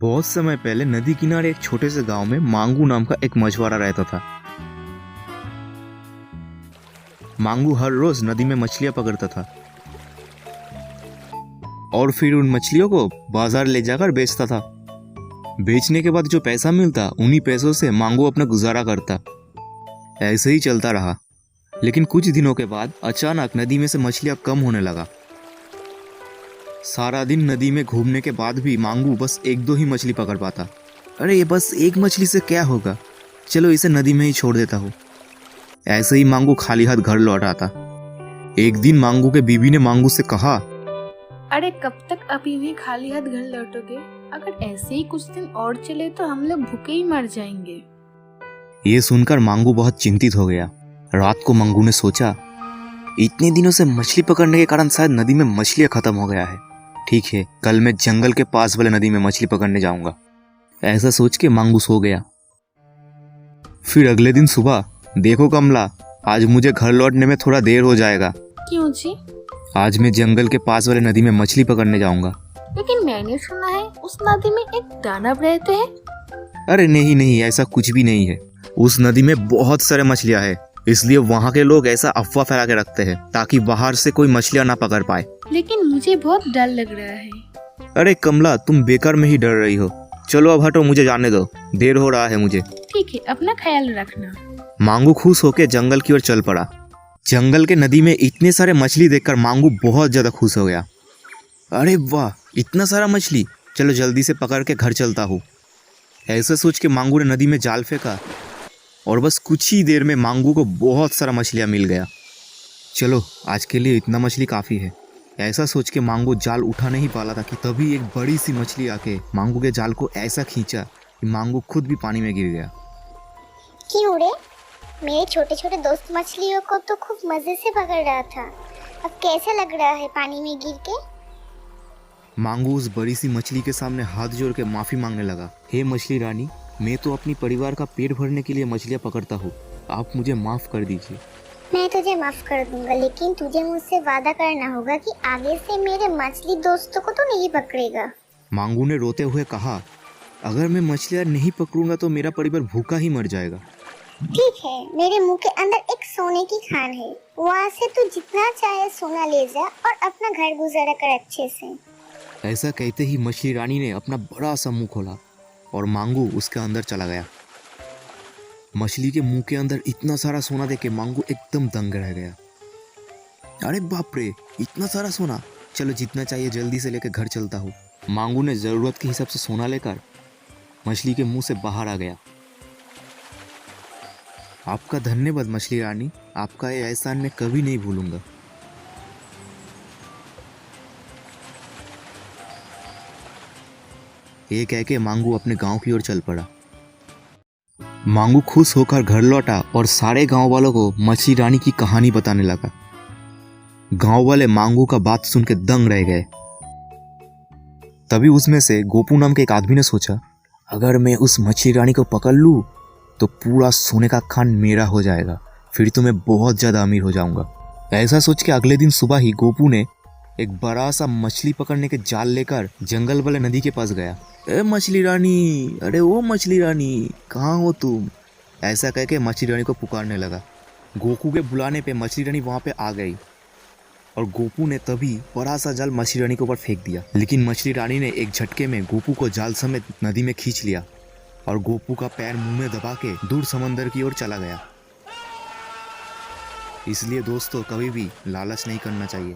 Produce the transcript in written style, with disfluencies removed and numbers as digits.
बहुत समय पहले नदी किनारे एक छोटे से गांव में मांगू नाम का एक मछुआरा रहता था। मांगू हर रोज नदी में मछलियां पकड़ता था और फिर उन मछलियों को बाजार ले जाकर बेचता था। बेचने के बाद जो पैसा मिलता उन्हीं पैसों से मांगू अपना गुजारा करता। ऐसे ही चलता रहा, लेकिन कुछ दिनों के बाद अचानक नदी में से मछलियां कम होने लगा। सारा दिन नदी में घूमने के बाद भी मांगू बस एक दो ही मछली पकड़ पाता। अरे ये बस एक मछली से क्या होगा, चलो इसे नदी में ही छोड़ देता हूँ। ऐसे ही मांगू खाली हाथ घर लौट आता। एक दिन मांगू के बीवी ने मांगू से कहा, अरे कब तक अभी भी खाली हाथ घर लौटोगे? अगर ऐसे ही कुछ दिन और चले तो हम लोग भूखे ही मर जाएंगे। ये सुनकर मांगू बहुत चिंतित हो गया। रात को मांगू ने सोचा, इतने दिनों से मछली पकड़ने के कारण शायद नदी में मछलियां खत्म हो गया है। ठीक है, कल मैं जंगल के पास वाले नदी में मछली पकड़ने जाऊंगा। ऐसा सोच के मांगू सो गया। फिर अगले दिन सुबह, देखो कमला, आज मुझे घर लौटने में थोड़ा देर हो जाएगा। क्यों जी? आज मैं जंगल के पास वाले नदी में मछली पकड़ने जाऊंगा। लेकिन मैंने सुना है उस नदी में एक दानव रहते हैं। अरे नहीं नहीं, ऐसा कुछ भी नहीं है। उस नदी में बहुत सारे मछलियां हैं, इसलिए वहाँ के लोग ऐसा अफवाह फैला के रखते हैं ताकि बाहर से कोई मछलियां ना पकड़ पाए। लेकिन मुझे बहुत डर लग रहा है। अरे कमला, तुम बेकार में ही डर रही हो। चलो अब हटो, मुझे जाने दो, देर हो रहा है मुझे। ठीक है, अपना ख्याल रखना। मांगू खुश होकर जंगल की ओर चल पड़ा। जंगल के नदी में इतने सारे मछली देखकर मांगू बहुत ज्यादा खुश हो गया। अरे वाह, इतना सारा मछली, चलो जल्दी से पकड़ के घर चलता हूँ। ऐसा सोच के मांगू ने नदी में जाल फेंका और बस कुछ ही देर में मांगू को बहुत सारा मछलियाँ मिल गया। चलो आज के लिए इतना मछली काफ़ी है। ऐसा सोच के मांगू जाल उठा नहीं पाला था कि तभी एक बड़ी सी मछली आके मांगू के जाल को ऐसा खींचा कि मांगू खुद भी पानी में गिर गया। क्यों रे? मेरे छोटे छोटे दोस्त मछलियों को तो खूब मजे से पकड़ रहा था, अब कैसा लग रहा है पानी में गिर के? मांगू उस बड़ी सी मछली के सामने हाथ जोड़ के माफी मांगने लगा। हे मछली रानी, मैं तो अपनी परिवार का पेट भरने के लिए मछलियाँ पकड़ता हूँ, आप मुझे माफ कर दीजिए। मैं तुझे माफ कर दूंगा, लेकिन तुझे मुझसे वादा करना होगा कि आगे से मेरे मछली दोस्तों को तो नहीं पकड़ेगा। मांगू ने रोते हुए कहा, अगर मैं मछलियाँ नहीं पकड़ूंगा तो मेरा परिवार भूखा ही मर जाएगा। ठीक है, मेरे मुंह के अंदर एक सोने की खान है, वहाँ से तू जितना चाहे सोना ले जा और अपना घर गुजारा कर अच्छे से। ऐसा कहते ही मछली रानी ने अपना बड़ा सा मुंह खोला और मांगू उसके अंदर चला गया। मछली के मुंह के अंदर इतना सारा सोना देख के मांगू एकदम दंग रह गया। अरे बाप रे, इतना सारा सोना, चलो जितना चाहिए जल्दी से लेकर घर चलता हूँ। मांगू ने जरूरत के हिसाब से सोना लेकर मछली के मुंह से बाहर आ गया। आपका धन्यवाद मछली रानी, आपका ये एहसान मैं कभी नहीं भूलूंगा। ये कह के मांगू अपने गांव की ओर चल पड़ा। मांगू खुश होकर घर लौटा और सारे गांव वालों को मछली रानी की कहानी बताने लगा। गांव वाले मांगू का बात सुन के दंग रह गए। तभी उसमें से गोपू नाम के एक आदमी ने सोचा, अगर मैं उस मछली रानी को पकड़ लूं तो पूरा सोने का खान मेरा हो जाएगा, फिर तो मैं बहुत ज्यादा अमीर हो जाऊंगा। ऐसा सोच के अगले दिन सुबह ही गोपू ने एक बड़ा सा मछली पकड़ने के जाल लेकर जंगल वाले नदी के पास गया। ए मछली रानी, अरे ओ मछली रानी, कहाँ हो तुम? ऐसा कह के मछली रानी को पुकारने लगा। गोकू के बुलाने पे मछली रानी वहाँ पे आ गई और गोपू ने तभी बड़ा सा जाल मछली रानी के ऊपर फेंक दिया। लेकिन मछली रानी ने एक झटके में गोपू को जाल समेत नदी में खींच लिया और गोपू का पैर मुंह में दबा के दूर समंदर की ओर चला गया। इसलिए दोस्तों, कभी भी लालच नहीं करना चाहिए।